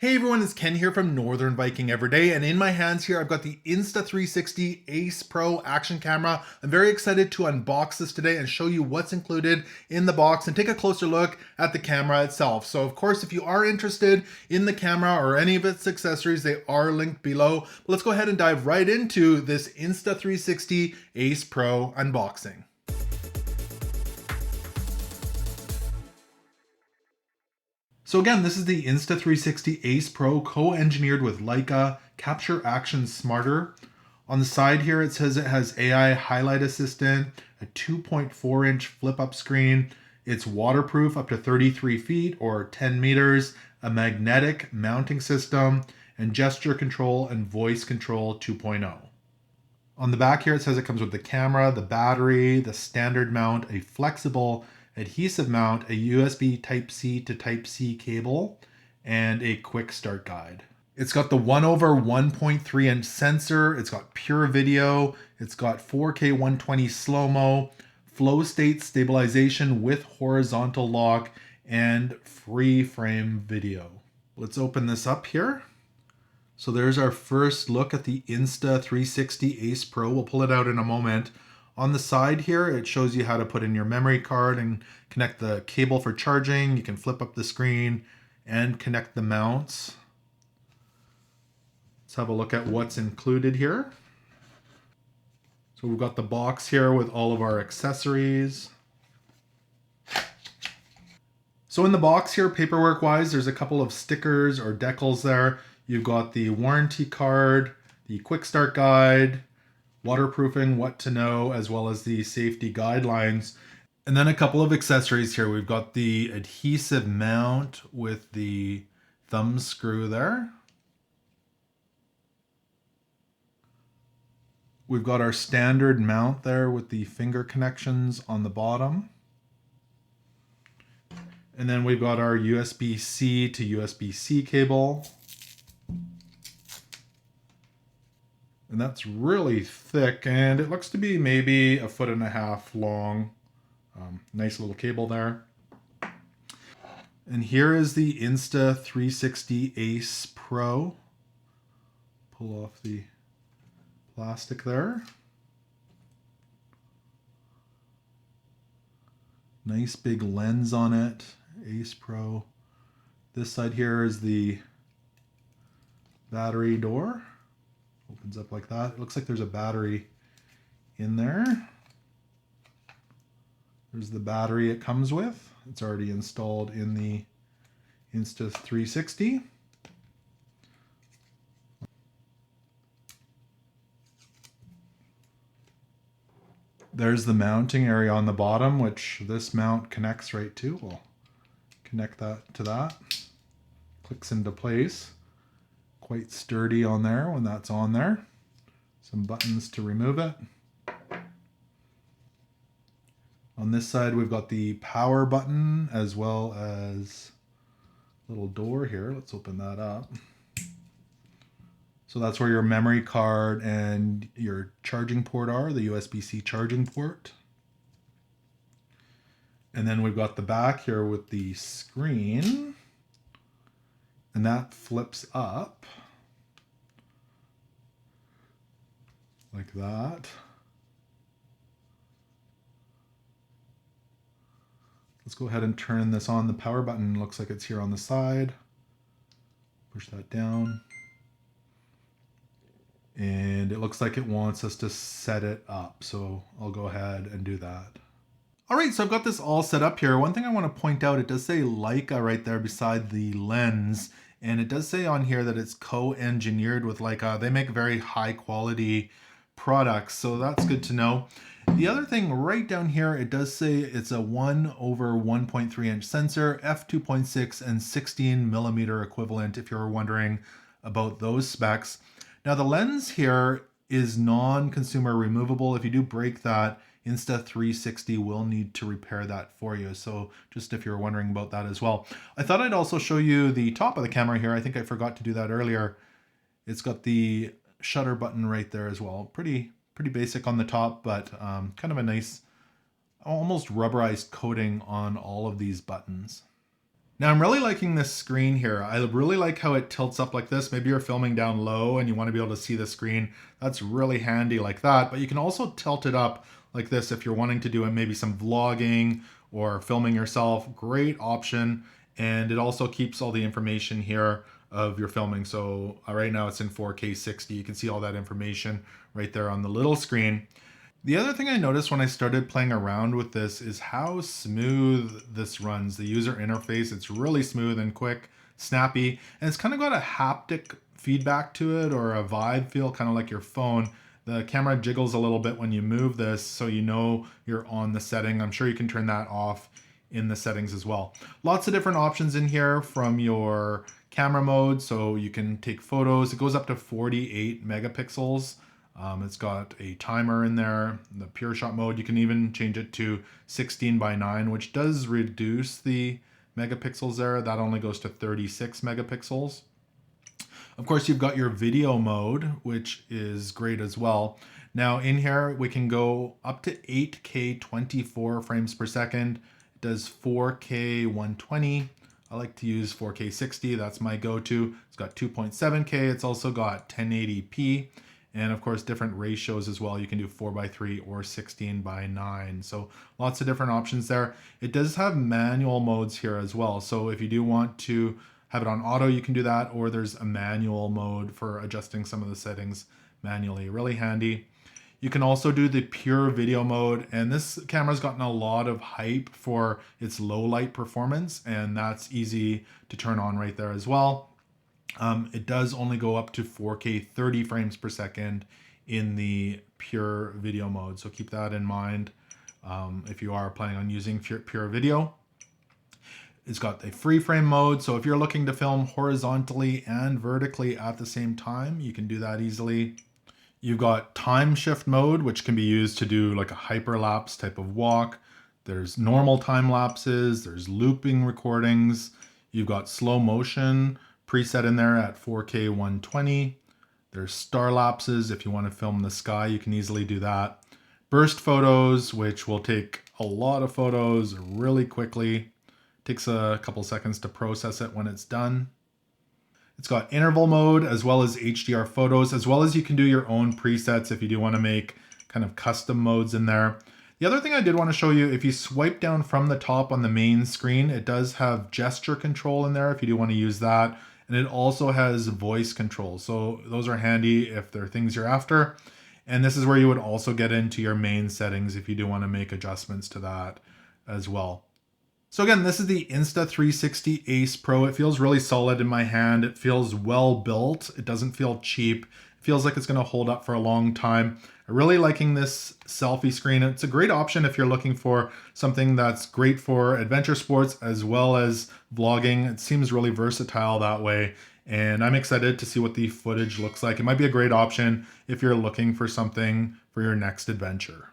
Hey everyone, it's Ken here from Northern Viking Everyday, and in my hands here I've got the Insta360 Ace Pro action camera. I'm very excited to unbox this today and show you what's included in the box and take a closer look at the camera itself. So of course, if you are interested in the camera or any of its accessories, they are linked below. But let's go ahead and dive right into this Insta360 Ace Pro unboxing. So again, this is the Insta360 Ace Pro co-engineered with Leica Capture Action Smarter. On the side here, it says it has AI highlight assistant, a 2.4-inch flip-up screen. It's waterproof up to 33 feet or 10 meters, a magnetic mounting system, and gesture control and voice control 2.0. On the back here, it says it comes with the camera, the battery, the standard mount, a flexible adhesive mount, a USB Type-C to Type-C cable, and a quick start guide. It's got the 1/1.3-inch sensor, it's got pure video, it's got 4K 120 slow-mo, flow state stabilization with horizontal lock, and free frame video. Let's open this up here. So there's our first look at the Insta360 Ace Pro. We'll pull it out in a moment. On the side here, it shows you how to put in your memory card and connect the cable for charging. You can flip up the screen and connect the mounts. Let's have a look at what's included here. So we've got the box here with all of our accessories. So in the box here, paperwork wise, there's a couple of stickers or decals there. You've got the warranty card, the quick start guide, waterproofing, what to know, as well as the safety guidelines. And then a couple of accessories here. We've got the adhesive mount with the thumb screw there. We've got our standard mount there with the finger connections on the bottom. And then we've got our USB-C to USB-C cable. And that's really thick, and it looks to be maybe 1.5 feet long. Nice little cable there. And here is the Insta360 Ace Pro. Pull off the plastic there. Nice big lens on it, Ace Pro. This side here is the battery door. Opens up like that. It looks like there's a battery in there. There's the battery it comes with. It's already installed in the Insta360. There's the mounting area on the bottom, which this mount connects right to. We'll connect that to that. Clicks into place. Quite sturdy on there when that's on there. Some buttons to remove it. On this side, we've got the power button as well as a little door here. Let's open that up. So that's where your memory card and your charging port are, the USB-C charging port. And then we've got the back here with the screen. And that flips up like that. Let's go ahead and turn this on. The power button looks like it's here on the side. Push that down. And it looks like it wants us to set it up. So I'll go ahead and do that. All right, so I've got this all set up here. One thing I want to point out, it does say Leica right there beside the lens. And it does say on here that it's co-engineered with Leica. They make very high quality products, so that's good to know. The other thing right down here, it does say it's a 1/1.3-inch sensor, f2.6 and 16mm equivalent, if you're wondering about those specs. Now the lens here is non-consumer removable. If you do break that, Insta360 will need to repair that for you. So just if you're wondering about that as well. I thought I'd also show you the top of the camera here. I think I forgot to do that earlier. It's got the shutter button right there as well. Pretty basic on the top, but kind of a nice, almost rubberized coating on all of these buttons. Now I'm really liking this screen here. I really like how it tilts up like this. Maybe you're filming down low and you want to be able to see the screen. That's really handy like that. But you can also tilt it up like this if you're wanting to do maybe some vlogging or filming yourself. Great option. And it also keeps all the information here of your filming. So right now it's in 4K 60. You can see all that information right there on the little screen. The other thing I noticed when I started playing around with this is how smooth this runs. The user interface, it's really smooth and quick, snappy, and it's kind of got a haptic feedback to it, or a vibe feel, kind of like your phone. The camera jiggles a little bit when you move this, so you know you're on the setting. I'm sure you can turn that off in the settings as well. Lots of different options in here from your camera mode, so you can take photos. It goes up to 48 megapixels. It's got a timer in there. The pure shot mode, you can even change it to 16:9, which does reduce the megapixels there. That only goes to 36 megapixels. Of course, you've got your video mode, which is great as well. Now in here, we can go up to 8K 24 frames per second. It does 4K 120. I like to use 4K 60. That's my go-to. It's got 2.7K. It's also got 1080p. And of course, different ratios as well. You can do 4:3 or 16:9. So lots of different options there. It does have manual modes here as well. So if you do want to have it on auto, you can do that. Or there's a manual mode for adjusting some of the settings manually. Really handy. You can also do the pure video mode. And this camera's gotten a lot of hype for its low light performance. And that's easy to turn on right there as well. It does only go up to 4K 30 frames per second in the pure video mode. So keep that in mind if you are planning on using pure video. It's got a free frame mode. So if you're looking to film horizontally and vertically at the same time, you can do that easily. You've got time shift mode, which can be used to do like a hyperlapse type of walk. There's normal time lapses. There's looping recordings. You've got slow motion preset in there at 4K 120. There's star lapses. If you want to film the sky, you can easily do that. Burst photos, which will take a lot of photos really quickly. Takes a couple seconds to process it when it's done. It's got interval mode as well as HDR photos, as well as you can do your own presets if you do want to make kind of custom modes in there. The other thing I did want to show you, if you swipe down from the top on the main screen, it does have gesture control in there if you do want to use that. And it also has voice control. So those are handy if there are things you're after. And this is where you would also get into your main settings if you do want to make adjustments to that as well. So again, this is the Insta360 Ace Pro. It feels really solid in my hand. It feels well built. It doesn't feel cheap. It feels like it's going to hold up for a long time. I'm really liking this selfie screen. It's a great option if you're looking for something that's great for adventure sports as well as vlogging. It seems really versatile that way. And I'm excited to see what the footage looks like. It might be a great option if you're looking for something for your next adventure.